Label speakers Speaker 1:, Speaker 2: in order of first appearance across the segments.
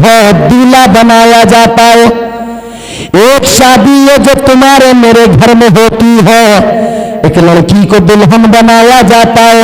Speaker 1: है, दूल्हा बनाया जाता है। एक शादी है जो तुम्हारे मेरे घर में होती है, एक लड़की को दुल्हन बनाया जाता है,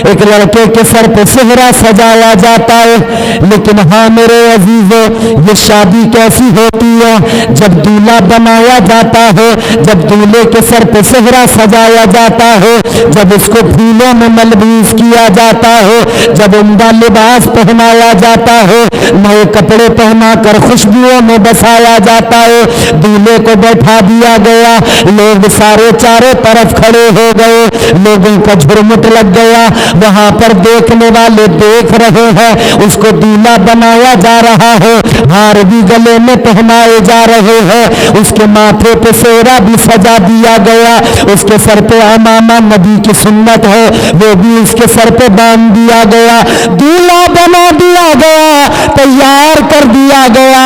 Speaker 1: एक लड़के के सर पे सेहरा सजाया जाता है। लेकिन हाँ मेरे अजीजों, ये शादी कैसी होती है? जब दूल्हा बनाया जाता है, जब दूल्हे के सर पे सेहरा सजाया जाता है, जब उसको फूलों में मलबूस किया जाता है, जब उम्दा लिबास पहनाया जाता है, नए कपड़े पहना कर खुशबुओं में बसाया जाता है, दूल्हे को बैठा दिया गया, लोग सारे चारों तरफ खड़े हो गए, लोगों का झुरमुट लग गया। वहां पर देखने वाले देख रहे हैं, उसको दूल्हा बनाया जा रहा है, हार भी गले में पहनाए जा रहे हैं, उसके माथे पे सेहरा भी सजा दिया गया, उसके सर पे अमामा नबी की सुन्नत है वो भी उसके सर पे बांध दिया गया, दूल्हा बना दिया गया, तैयार कर दिया गया।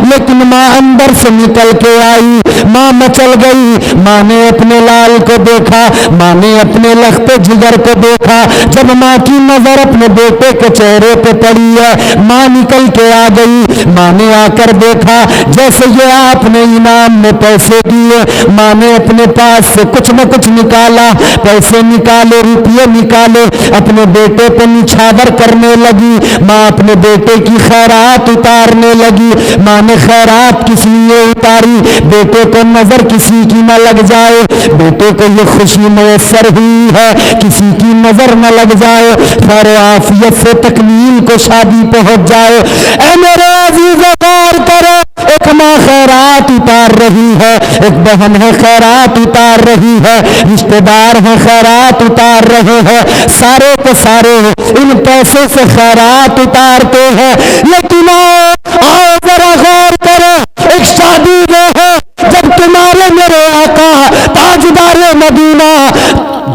Speaker 1: लेकिन माँ अंदर से निकल के आई, माँ मचल गई। माँ ने अपने लाल को देखा, माँ ने अपने लखते जिगर को देखा। जब माँ की नजर अपने बेटे के चेहरे पे पड़ी है, माँ निकल के आ गई। माँ ने आकर देखा जैसे ये आपने इनाम में पैसे दिए, माँ ने अपने पास से कुछ न कुछ निकाला, पैसे निकाले, रुपये निकाले, अपने बेटे पे निछावर करने लगी। माँ अपने बेटे की खैरात उतारने लगी। माँ ने खैरात किस लिए उतारी? बेटे को नजर किसी की न लग जाए, बेटे को ये खुशी मैसर हुई है किसी की नजर न लग जाए, खैर आफियत से तकमील को शादी पहुंच जाए। ऐ मेरे अजीज़ों गौर करो, एक माँ खैरात उतार रही है, एक बहन है खैरात उतार रही है, रिश्तेदार है खैरात उतार रहे हैं, सारे के सारे इन पैसों से खैरात उतारते हैं। लेकिन आओ जरा गौर करो, एक शादी वो है जब तुम्हारे मेरे आका ताजदारे मदीना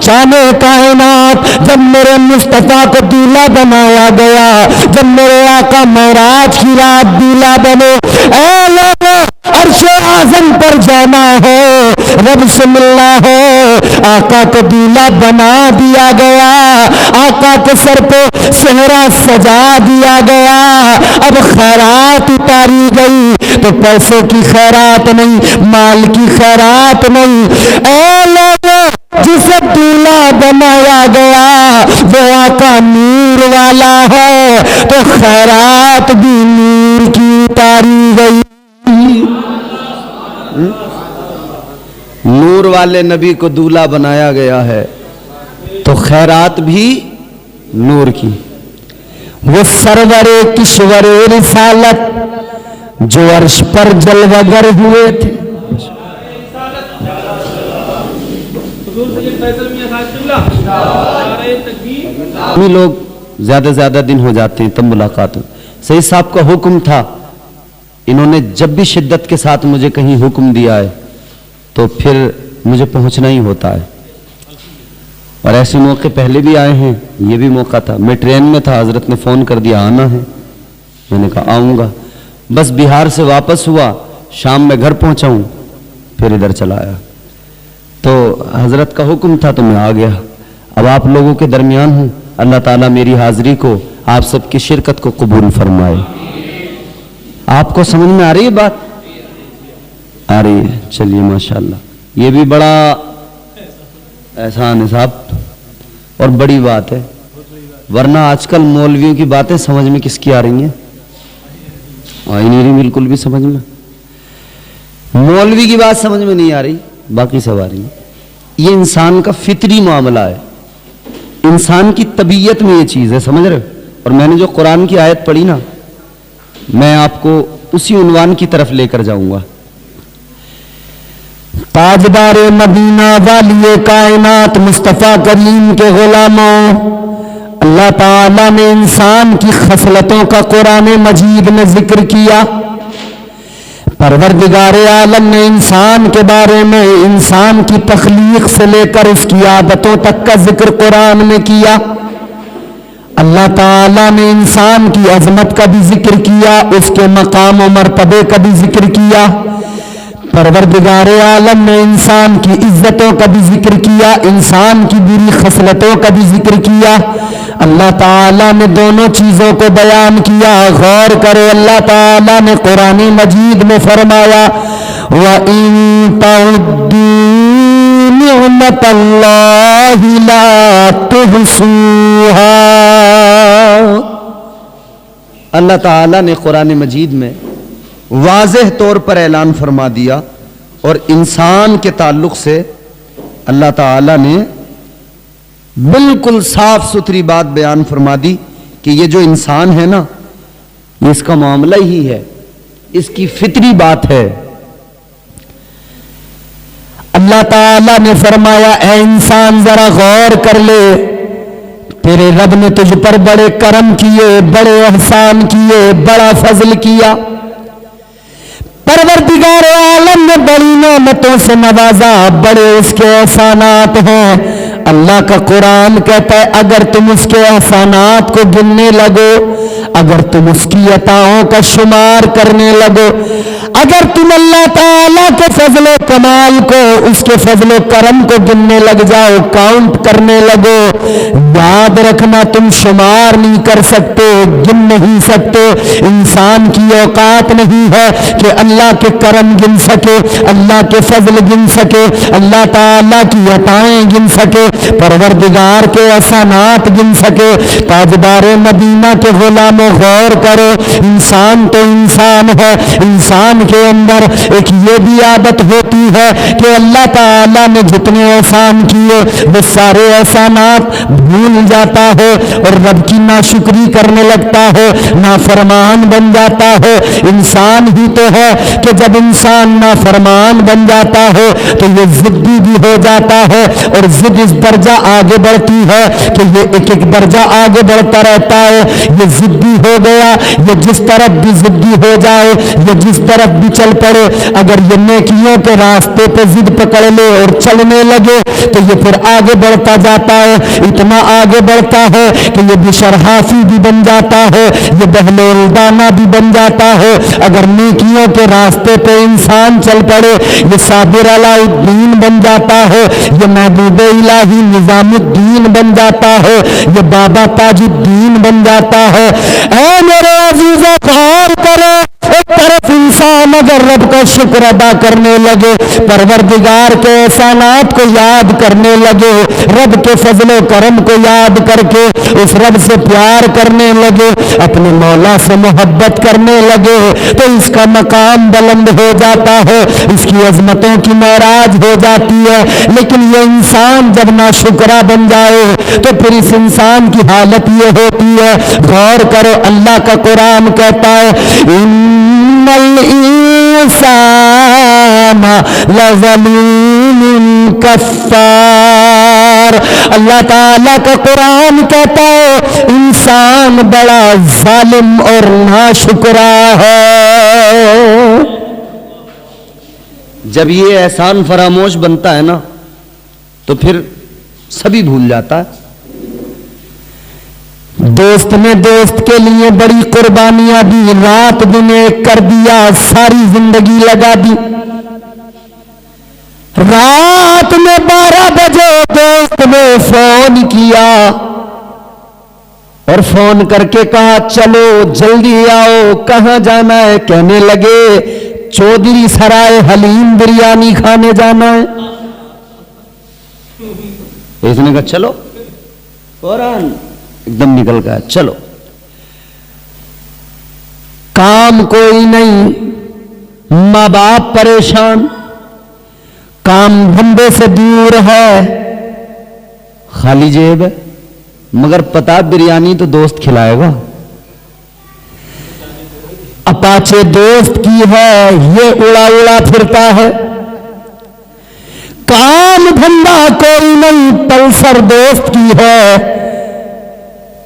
Speaker 1: जाने कायनात, जब मेरे मुस्तफा को दूल्हा बनाया गया, जब मेरे आका मेराज की रात दूल्हा बने। ऐ लोगों, अर्शे आज़म पर जाना है, रब से मिलना है, आका को दूल्हा बना दिया गया, आका के सर पे सेहरा सजा दिया गया। अब खैरात उतारी गई तो पैसों की खैरात नहीं, माल की खैरात नहीं। ऐ लोगों, जिसे दूल्हा बनाया गया वो आका नूर वाला है, तो खैरात भी नूर की उतारी गई।
Speaker 2: नूर वाले नबी को दूल्हा बनाया गया है तो खैरात भी नूर की।
Speaker 1: वो सरवरे किश्वरे रिसालत जो अर्श पर जलवगर हुए थे,
Speaker 2: हम लोग ज्यादा ज्यादा दिन हो जाते हैं तब मुलाकात हो। सही साहब का हुक्म था, इन्होंने जब भी शिद्दत के साथ मुझे कहीं हुक्म दिया है तो फिर मुझे पहुंचना ही होता है। और ऐसे मौके पहले भी आए हैं, ये भी मौका था, मैं ट्रेन में था, हजरत ने फोन कर दिया आना है, मैंने कहा आऊंगा। बस बिहार से वापस हुआ, शाम में घर पहुंचा हूं, फिर इधर चला आया, तो हजरत का हुक्म था तो मैं आ गया। अब आप लोगों के दरमियान हूं, अल्लाह ताला मेरी हाजिरी को, आप सबकी शिरकत को कबूल फरमाए। आपको समझ में आ रही है बात? आ रही है, चलिए माशाल्लाह। ये भी बड़ा एहसान है साहब और बड़ी बात है, वरना आजकल मौलवियों की बातें समझ में किसकी आ रही हैं? आ ही नहीं रही बिल्कुल भी समझ में। मौलवी की बात समझ में नहीं आ रही, बाकी सब आ रही है। ये इंसान का फितरी मामला है, इंसान की तबीयत में ये चीज है, समझ रहे हो? और मैंने जो कुरान की आयत पढ़ी ना, मैं आपको उसी उन्वान की तरफ लेकर जाऊंगा।
Speaker 1: ताजदारे मदीना वालिए कायनात मुस्तफा करीम के गुलामों, अल्लाह ताला ने इंसान की खसलतों का कुरान मजीद में जिक्र किया। परवरदिगारे आलम ने इंसान के बारे में, इंसान की तख्लीक से लेकर उसकी आदतों तक का जिक्र कुरान में किया। अल्लाह ताला ने इंसान की अजमत का भी जिक्र किया, उसके मकाम और मर्तबे का भी जिक्र किया। परवरदिगार आलम ने इंसान की इज्जतों का भी जिक्र किया, इंसान की बुरी खसलतों का भी जिक्र किया। अल्लाह ताला ने दोनों चीजों को बयान किया। गौर करो, अल्लाह ताला ने कुरान मजीद में फरमाया व इन तउद्दू निअमतल्लाहि ला तुहसूहा।
Speaker 2: अल्लाह ताला ने कुरान मजीद में वाज़ेह तौर पर ऐलान फरमा दिया और इंसान के ताल्लुक से अल्लाह ताला ने बिल्कुल साफ सुथरी बात बयान फरमा दी कि ये जो इंसान है ना, ये इसका मामला ही है, इसकी फितरी बात है।
Speaker 1: अल्लाह ताला ने फरमाया ऐ इंसान जरा गौर कर ले, तेरे रब ने तुझ पर बड़े करम किए, बड़े एहसान किए, बड़ा फजल किया। परवरदिगार आलम ने बड़ी नेमतों से नवाजा, बड़े उसके एहसानात हैं। अल्लाह का कुरान कहता है अगर तुम उसके एहसानात को गिनने लगो, अगर तुम उसकी अताओं का शुमार करने लगो, अगर तुम अल्लाह ताला के फजलो कमाल को, उसके फजलो करम को गिनने लग जाओ, काउंट करने लगो, याद रखना तुम शुमार नहीं कर सकते, गिन नहीं सकते। इंसान की औकात नहीं है कि अल्लाह के करम गिन सके, अल्लाह के फजल गिन सके, अल्लाह ताला की अताएं गिन सके, परवरदिगार के एहसानात गिन सके। ताजदारे मदीना के गुलामों गौर करो, इंसान तो इंसान है, इंसान के अंदर एक ये भी आदत होती है कि अल्लाह ताला ने जितने एहसान किए वो सारे एहसानात भूल जाता है और रब की नाशुक्री करने लगता है, नाफरमान बन जाता है। इंसान ही तो है कि जब इंसान नाफरमान बन जाता है तो ये जिद्दी भी हो जाता है और जिद इस दर्जा आगे बढ़ती है कि ये एक एक दर्जा आगे बढ़ता रहता है। ये जिद्दी हो गया, ये जिस तरफ भी जिद्दी हो जाए, ये जिस तरफ भी चल पड़े, अगर ये नेकियों के रास्ते पे जिद पकड़ ले और चलने लगे तो ये फिर आगे बढ़ता जाता है, इतना आगे बढ़ता है कि ये बिशरहाफी भी बन जाता है, ये बहलोलदाना भी बन जाता है। अगर नेकियों के रास्ते पे इंसान चल पड़े, ये साबिर अलाउद्दीन बन जाता है, ये महबूब इलाही निजामुद्दीन बन जाता है, ये बाबा ताजुद्दीन बन जाता है। ऐ मेरे अजीजों गौर करो, एक तरफ इंसान अगर रब का शुक्र अदा करने लगे, परवरदिगार के एहसानात को याद करने लगे, रब के फजलो करम को याद करके उस रब से प्यार करने लगे, अपने मौला से मोहब्बत करने लगे, तो इसका मकाम बुलंद हो जाता है, इसकी अजमतों की महराज हो जाती है। लेकिन ये इंसान जब नाशुक्रा बन जाए तो फिर इस इंसान की हालत ये होती है। गौर करो, अल्लाह का कुरान कहता है इन्नल इंसान लज़लूमुन कफ़्फ़ार। अल्लाह ताला का कुरान कहता है इंसान बड़ा जालिम और नाशुक्रा है।
Speaker 2: जब ये एहसान फरामोश बनता है ना तो फिर सभी भूल जाता है।
Speaker 1: दोस्त ने दोस्त के लिए बड़ी कुर्बानियां दी, रात दिन एक कर दिया, सारी जिंदगी लगा दी। रात में 12 बजे दोस्त ने फोन किया और फोन करके कहा चलो जल्दी आओ, कहां जाना है? कहने लगे चौधरी सराय हलीम बिरयानी खाने जाना है।
Speaker 2: इसने कहा चलो, फौरन एकदम निकल गया, चलो।
Speaker 1: काम कोई नहीं, माँ बाप परेशान, काम धंधे से दूर है,
Speaker 2: खाली जेब है, मगर पता बिरयानी तो दोस्त खिलाएगा।
Speaker 1: अपाचे दोस्त की है, ये उड़ा उड़ा फिरता है। काम धंधा कोई नहीं, पल्सर दोस्त की है,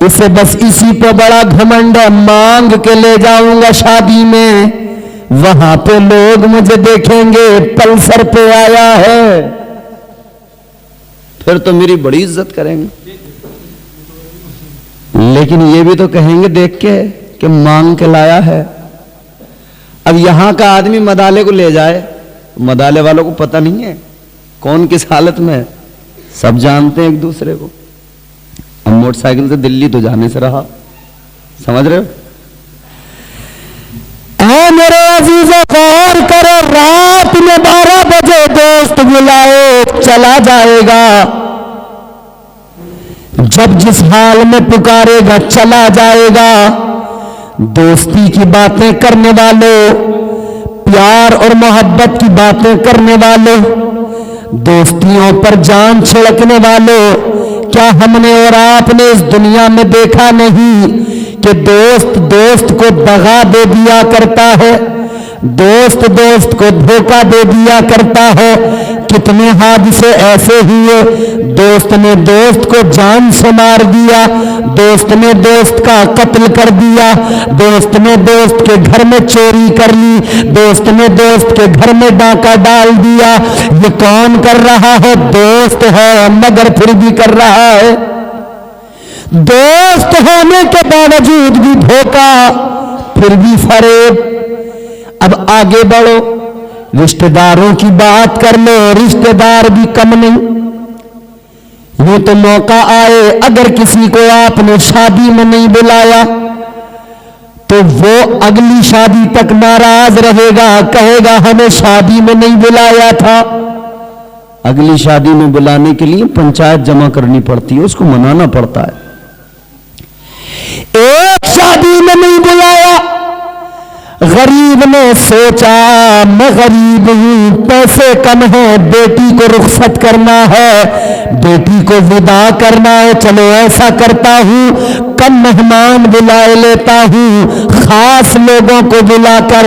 Speaker 1: इसे बस इसी पे बड़ा घमंड है, मांग के ले जाऊंगा शादी में, वहां पे लोग मुझे देखेंगे पल्सर पे आया है,
Speaker 2: फिर तो मेरी बड़ी इज्जत करेंगे। लेकिन ये भी तो कहेंगे देख के कि मांग के लाया है। अब यहां का आदमी मदाले को ले जाए, मदाले वालों को पता नहीं है कौन किस हालत में है, सब जानते हैं एक दूसरे को। अब मोटरसाइकिल से दिल्ली तो जाने से रहा, समझ रहे हो?
Speaker 1: ऐ मेरे अजीजों गौर करो, रात में 12 बजे दोस्त बुलाए चला जाएगा, जब जिस हाल में पुकारेगा चला जाएगा। दोस्ती की बातें करने वालों, प्यार और मोहब्बत की बातें करने वालों, दोस्तियों पर जान छिड़कने वालों, क्या हमने और आपने इस दुनिया में देखा नहीं कि दोस्त दोस्त को दगा दे दिया करता है, दोस्त दोस्त को धोखा दे दिया करता है। कितने हादसे ऐसे हुए, दोस्त ने दोस्त को जान से मार दिया, दोस्त ने दोस्त का कत्ल कर दिया, दोस्त ने दोस्त के घर में चोरी कर ली, दोस्त ने दोस्त के घर में डाका डाल दिया। ये कौन कर रहा है? दोस्त है, मगर फिर भी कर रहा है। दोस्त होने के बावजूद भी धोखा, फिर भी फरेब। अब आगे बढ़ो, रिश्तेदारों की बात कर लो, रिश्तेदार भी कम नहीं। ये तो मौका आए, अगर किसी को आपने शादी में नहीं बुलाया तो वो अगली शादी तक नाराज रहेगा, कहेगा हमें शादी में नहीं बुलाया था।
Speaker 2: अगली शादी में बुलाने के लिए पंचायत जमा करनी पड़ती है, उसको मनाना पड़ता है।
Speaker 1: एक शादी में नहीं बुलाया, गरीब ने सोचा मैं गरीब हूं, पैसे कम है, बेटी को रुखसत करना है, बेटी को विदा करना है, चलो ऐसा करता हूं कम मेहमान बुलाए लेता हूं, खास लोगों को बुलाकर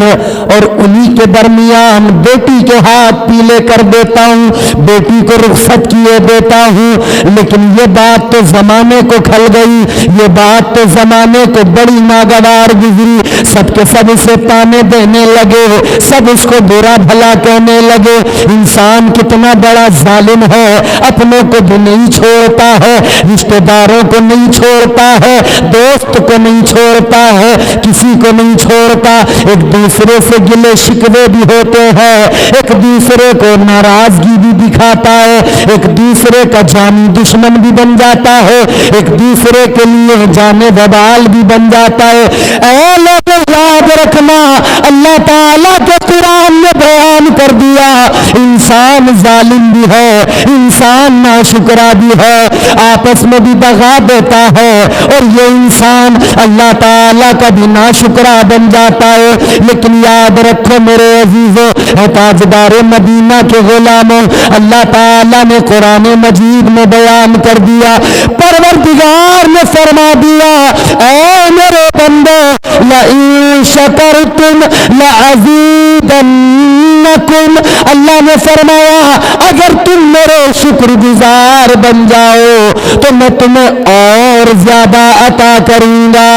Speaker 1: और उन्हीं के दरमियान बेटी के हाथ पीले कर देता हूं, बेटी को रुखसत किए देता हूं। लेकिन ये बात तो जमाने को खल गई, ये बात तो जमाने को बड़ी नागवार गुजरी। सबके सब उसे ताने देने लगे, सब उसको बुरा भला कहने लगे। इंसान कितना बड़ा जालिम है, अपनों को भी नहीं छोड़ता है, रिश्तेदारों को नहीं छोड़ता है, दोस्त को नहीं छोड़ता है, किसी को नहीं छोड़ता। एक दूसरे से गिले शिकवे भी होते हैं, एक दूसरे को नाराजगी भी दिखाता है, एक दूसरे का जानी दुश्मन भी बन जाता है, एक दूसरे के लिए जाने बवाल भी बन जाता है। ऐ लोगों याद रखना, अल्लाह ताला के कुरान में बयान कर दिया, इंसान जालिम भी है, इंसान नाशुक्रा भी है, आपस में भी दगा देता है और ये इंसान अल्लाह ताला का भी नाशुक्रा बन जाता है। लेकिन याद रखो मेरे अजीजों, ताजदार मदीना के गुलामों, अल्लाह ताला ने कुरान मजीद में बयान कर दिया, परवरदिगार ने फरमा दिया, ऐ मेरे बंदो लइन शकरतुम लअज़ीदन्नकुम, अल्लाह ने फरमाया अगर तुम मेरे शुक्रगुजार बन जाओ तो मैं तुम्हें और ज्यादा अता करूंगा।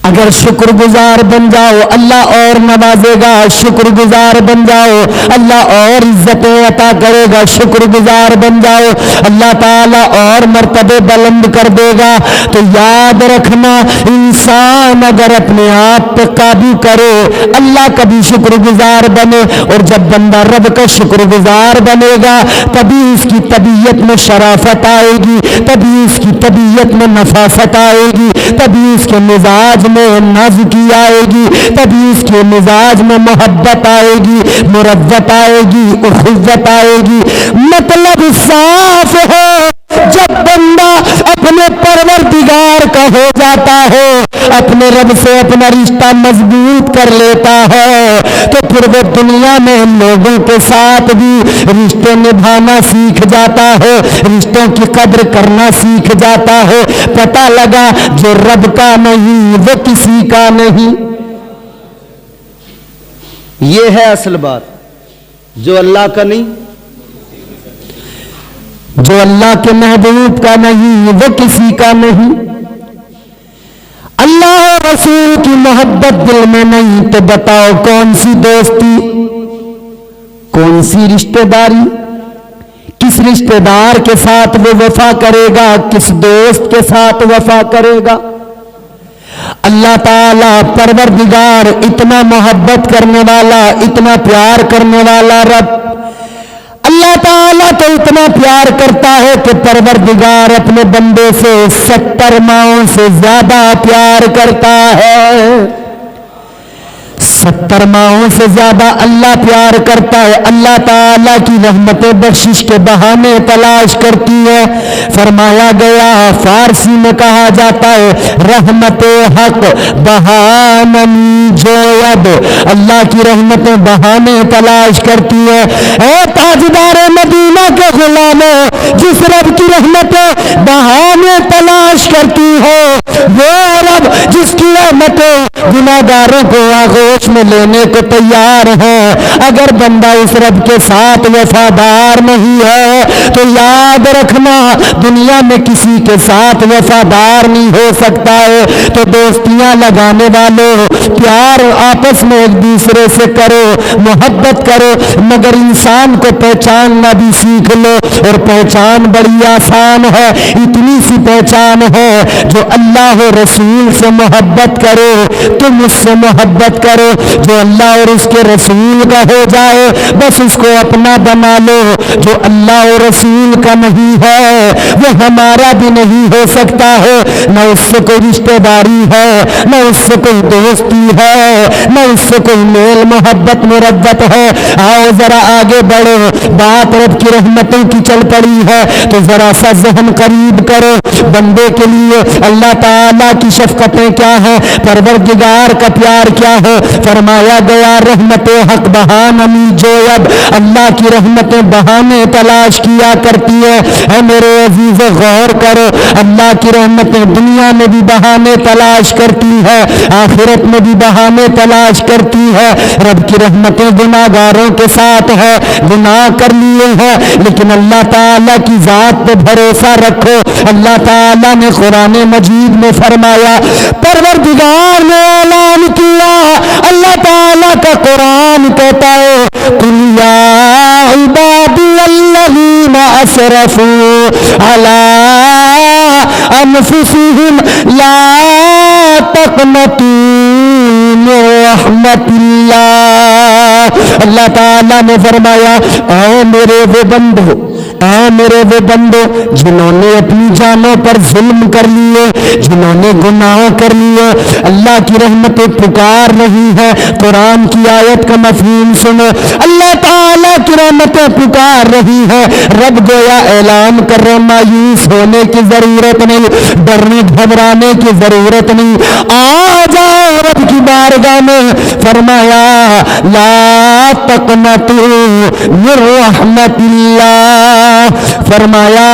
Speaker 1: अगर शुक्रगुजार बन जाओ अल्लाह और नवाजेगा, शुक्रगुजार बन जाओ अल्लाह और इज्जतें अता करेगा, शुक्रगुजार बन जाओ अल्लाह ताला और मर्तबे बुलंद कर देगा। तो याद रखना, इंसान अगर अपने आप पे काबू करे, अल्लाह का भी शुक्रगुजार बने, और जब बंदा रब का शुक्रगुजार बनेगा तभी उसकी तबीयत में शराफत आएगी, तभी उसकी तबीयत में नफासत आएगी, तभी उसके मिजाज में नाजुकी आएगी, तभी उसके मिजाज में मोहब्बत आएगी, मुरव्वत आएगी, उखुव्वत आएगी। मतलब साफ है, जब बंदा अपने परवरदिगार का हो जाता है, अपने रब से अपना रिश्ता मजबूत कर लेता है, तो फिर वो दुनिया में लोगों के साथ भी रिश्ते निभाना सीख जाता है, रिश्तों की कद्र करना सीख जाता है। पता लगा जो रब का नहीं वो किसी का नहीं।
Speaker 2: ये है असल बात, जो अल्लाह का नहीं,
Speaker 1: जो अल्लाह के महबूब का नहीं वो किसी का नहीं। अल्लाह और रसूल की मोहब्बत दिल में नहीं तो बताओ कौन सी दोस्ती, कौन सी रिश्तेदारी, किस रिश्तेदार के साथ वो वफा करेगा, किस दोस्त के साथ वफा करेगा। अल्लाह ताला परवरदिगार इतना मोहब्बत करने वाला, इतना प्यार करने वाला रब, अल्लाह ताला तो इतना प्यार करता है कि परवरदिगार अपने बंदे से 70 माओं से ज्यादा प्यार करता है। 70 माओं से ज्यादा अल्लाह प्यार करता है। अल्लाह ताला की रहमतें बख्शिश के बहाने तलाश करती है। फरमाया गया, फारसी में कहा जाता है, रहमत हक बहाननी जोयब, अल्लाह की रहमतें बहाने तलाश करती है। ऐ ताजदार मदीना के गुलामों, जिस रब की रहमतें बहाने तलाश करती हो, वो रब जिसकी रहमतें गुनाहगारों को आगोश में लेने को तैयार है। अगर बंदा उस रब के साथ वफादार नहीं है तो याद रखना, दुनिया में किसी के साथ वफादार नहीं हो सकता है। तो दोस्तियां लगाने वालों, प्यार आपस में एक दूसरे से करो, मोहब्बत करो, मगर इंसान को पहचानना भी सीख लो। और पहचान बड़ी आसान है, इतनी सी पहचान है, जो अल्लाह और रसूल से मोहब्बत करो, तुम उससे मोहब्बत करो। जो अल्लाह और उसके रसूल का हो जाए, बस उसको अपना बना लो। जो अल्लाह और रसूल का नहीं है, वो हमारा भी नहीं हो सकता है। न उससे कोई रिश्तेदारी है, न उससे कोई दोस्ती है, न उससे कोई मेल मोहब्बत मुरब्बत है। आओ जरा आगे बढ़ो, बात रब की रहमतों की चल पड़ी है तो जरा सा ज़हन करीब करो। बंदे के लिए अल्लाह ताला की शफकतें क्या है, परवरदिगार का प्यार क्या है। फरमाया गया, रहमत हक बहाननी जोयब, अल्लाह की रहमतें बहाने तलाश किया करती है। मेरे अजीज गौर करो, अल्लाह की रहमतें दुनिया में भी बहाने तलाश करती है, आखिरत में भी बहाने तलाश करती है। रब की रहमतें गुनाहगारों के साथ है, गुनाह कर लिए हैं लेकिन अल्लाह ताला की जात पे भरोसा रखो। अल्लाह ताला ने कुरान मजीद में फरमाया, परवरदिगार ने ऐलान किया, अल्लाह ताला का कुरान कहता है, कुल या इबादी अल्लज़ीना असरफू अला अनफुसिहिम ला तक़नतू मिन रहमतिल्लाह। अल्लाह ताला ने फरमाया, ऐ मेरे वो बंदो, ऐ मेरे वो बंदो जिन्होंने अपनी जानों पर जुल्म कर लिए, जिन्होंने गुनाह कर लिए, अल्लाह की रहमतें पुकार रही है। कुरान की आयत का मफहूम सुनो, अल्लाह ताला की रहमतें पुकार रही है। रब गोया ऐलान कर रहे, मायूस होने की जरूरत नहीं, डरने घबराने की जरूरत नहीं, आ जाओ रब की बारगाह में। फरमाया, ला तक़नतू मिन रहमतिल्लाह, फरमाया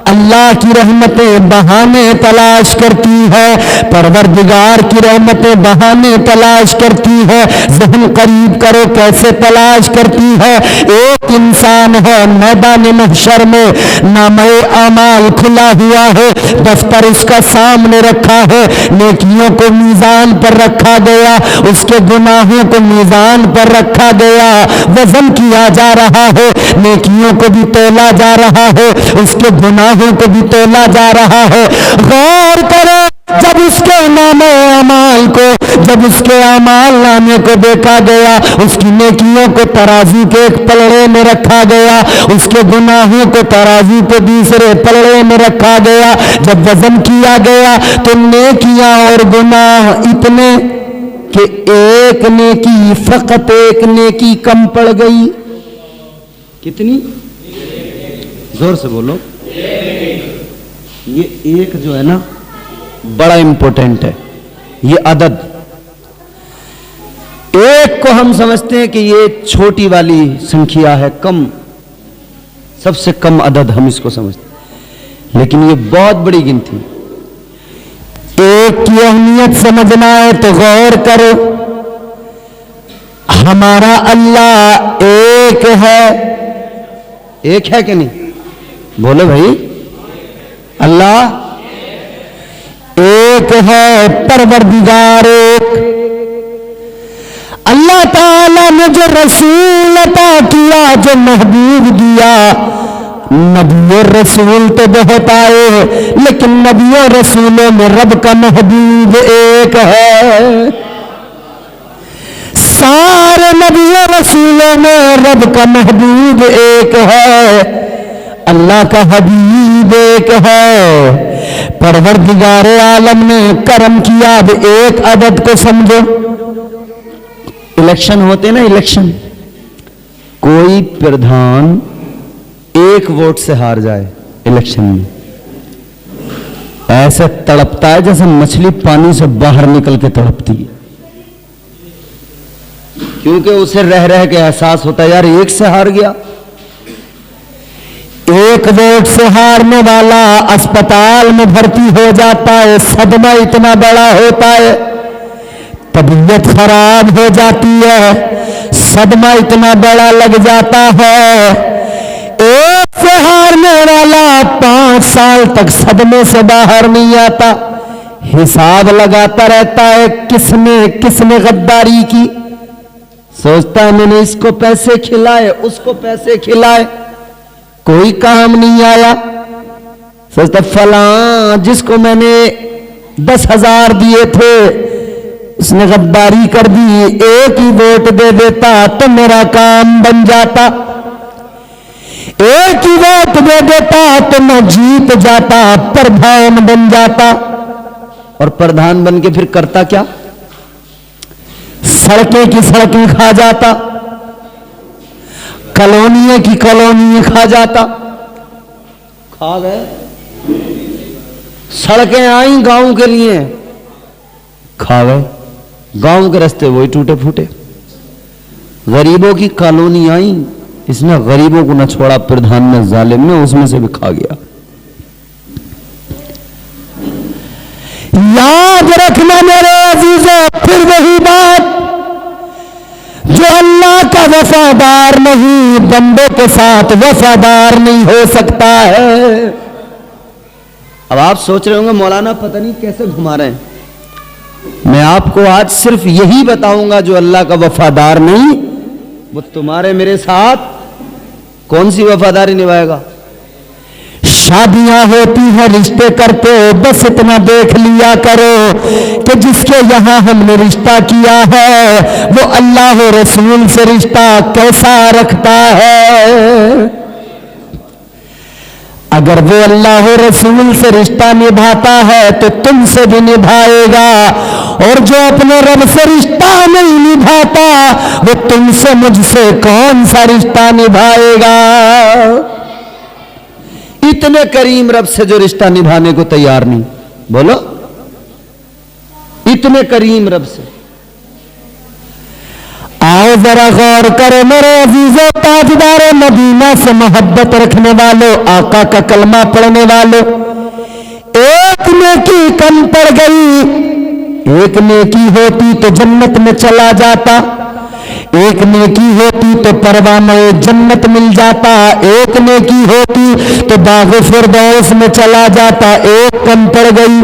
Speaker 1: अल्लाह की रहमतें बहाने तलाश करती है, परवरदिगार की रहमतें बहाने तलाश करती है। ज़हन करीब करो, कैसे तलाश करती है। एक इंसान है मैदान महशर में, नामे आमाल खुला हुआ है, दफ्तर उसका सामने रखा है, नेकियों को मीज़ान पर रखा गया, उसके गुनाहों को मीज़ान पर रखा गया, वजन किया जा रहा है, नेकियों को भी तोला जा रहा है, उसके गुनाहों को भी तोला जा रहा है। गौर करो, जब उसके नामे अमाल को, जब उसके अमाल नामे को देखा गया, उसकी नेकियों को तराजू के एक पलड़े में रखा गया, उसके गुनाहों को तराजू के दूसरे पलड़े में रखा गया। जब वजन किया गया तो नेकियां और गुनाह इतने कि एक नेकी, फकत एक नेकी कम पड़ गई। कितनी? जोर से बोलो। ये एक जो है ना, बड़ा इंपॉर्टेंट है। ये अदद, एक को हम समझते हैं कि ये छोटी वाली संख्या है, कम, सबसे कम अदद हम इसको समझते हैं, लेकिन ये बहुत बड़ी गिनती। एक की अहमियत समझना है तो गौर करो, हमारा अल्लाह एक है। एक है कि नहीं? बोलो भाई, अल्लाह एक है, परवरदिगार एक। अल्लाह ताला ने जो रसूल अता किया, जो महबूब दिया, नबियों रसूल तो बहुत आए, लेकिन नबियों रसूलों में रब का महबूब एक है। सारे नबियों रसूलों में रब का महबूब एक है, अल्लाह का हबीब एक है। परवरदिगार आलम ने करम किया। अब एक अदद को समझो, इलेक्शन होते ना, इलेक्शन,
Speaker 2: कोई प्रधान एक वोट से हार जाए इलेक्शन में, ऐसे तड़पता है जैसे मछली पानी से बाहर निकल के तड़पती है, क्योंकि उसे रह रह के एहसास होता है यार एक से हार गया।
Speaker 1: एक वोट से हारने वाला अस्पताल में भर्ती हो जाता है, सदमा इतना बड़ा होता है, तबीयत खराब हो जाती है, सदमा इतना बड़ा लग जाता है। एक से हारने वाला 5 साल तक सदमे से बाहर नहीं आता, हिसाब लगाता रहता है किसने गद्दारी की। सोचता है मैंने इसको पैसे खिलाए, उसको पैसे खिलाए, कोई काम नहीं आया। सोचता फलां जिसको मैंने 10,000 दिए थे उसने गद्दारी कर दी, एक ही वोट दे देता तो मेरा काम बन जाता, एक ही वोट दे देता तो मैं जीत जाता, प्रधान बन जाता।
Speaker 2: और प्रधान बन के फिर करता क्या?
Speaker 1: सड़कें की सड़कें खा जाता, कॉलोनियां की कॉलोनियां खा जाता।
Speaker 2: खा गए, सड़कें आई गांव के लिए, खा गए, गांव के रास्ते वही टूटे फूटे। गरीबों की कॉलोनी आई, इसने गरीबों को न छोड़ा, प्रधान ने जालिम ने उसमें से भी खा गया।
Speaker 1: याद रखना मेरे अजीजों, फिर वही बात, जो अल्लाह का वफादार नहीं बंदे के साथ वफादार नहीं हो सकता है।
Speaker 2: अब आप सोच रहे होंगे मौलाना पता नहीं कैसे घुमा रहे हैं। मैं आपको आज सिर्फ यही बताऊंगा, जो अल्लाह का वफादार नहीं वो तुम्हारे मेरे साथ कौन सी वफादारी निभाएगा।
Speaker 1: शादियां होती हैं, रिश्ते करते हो, बस इतना देख लिया करो कि जिसके यहां हमने रिश्ता किया है वो अल्लाह और रसूल से रिश्ता कैसा रखता है। अगर वो अल्लाह और रसूल से रिश्ता निभाता है तो तुमसे भी निभाएगा, और जो अपने रब से रिश्ता नहीं निभाता वो तुमसे मुझसे कौन सा रिश्ता निभाएगा।
Speaker 2: इतने करीम रब से जो रिश्ता निभाने को तैयार नहीं, बोलो इतने करीम रब से।
Speaker 1: आओ जरा गौर करो मेरे अजीजों, ताजदार मदीना से मोहब्बत रखने वालों, आका का कलमा पढ़ने वालों, एक नेकी कम पड़ गई। एक नेकी होती तो जन्नत में चला जाता, एक नेकी होती तो परवाने जन्नत मिल जाता, एक नेकी होती तो बाग़ फिरदौस में चला जाता, एक कम पड़ गई।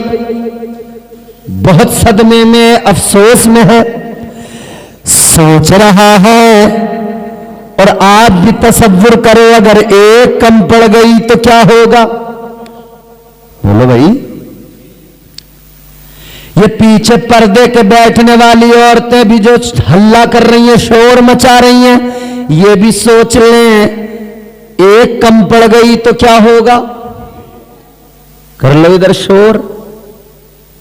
Speaker 1: बहुत सदमे में, अफसोस में है, सोच रहा है। और आप भी तसव्वुर करो अगर एक कम पड़ गई तो क्या होगा।
Speaker 2: बोलो भाई,
Speaker 1: ये पीछे पर्दे के बैठने वाली औरतें भी जो हल्ला कर रही हैं, शोर मचा रही हैं, ये भी सोच लें एक कम पड़ गई तो क्या होगा।
Speaker 2: कर लो इधर शोर,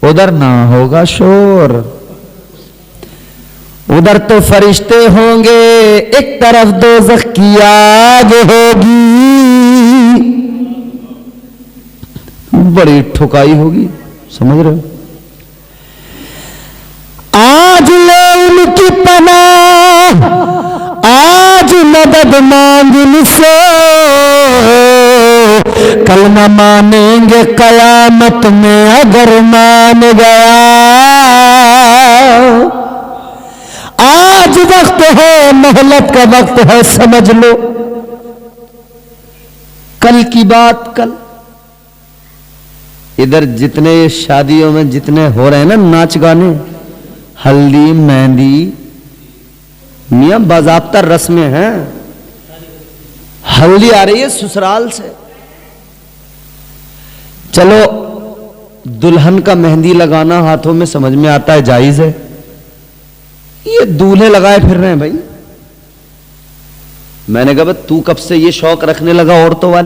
Speaker 2: उधर ना होगा शोर।
Speaker 1: उधर तो फरिश्ते होंगे, एक तरफ दोज़ख की आग होगी।
Speaker 2: बड़ी ठुकाई होगी, समझ रहे हो।
Speaker 1: आज ले उनकी पनाह, आज मदद मांग उनसे, कल न मानेंगे कयामत में अगर मान गया। आज वक्त है, मोहलत का वक्त है, समझ लो। कल की बात कल।
Speaker 2: इधर जितने शादियों में जितने हो रहे हैं ना नाच गाने, हल्दी मेहंदी, मियां बाज़ाब्ता रस्में हैं, हल्दी आ रही है ससुराल से, चलो दुल्हन का मेहंदी लगाना हाथों में समझ में आता है, जायज है। ये दूल्हे लगाए फिर रहे हैं भाई। मैंने कहा तू कब से ये शौक रखने लगा औरतों वाले?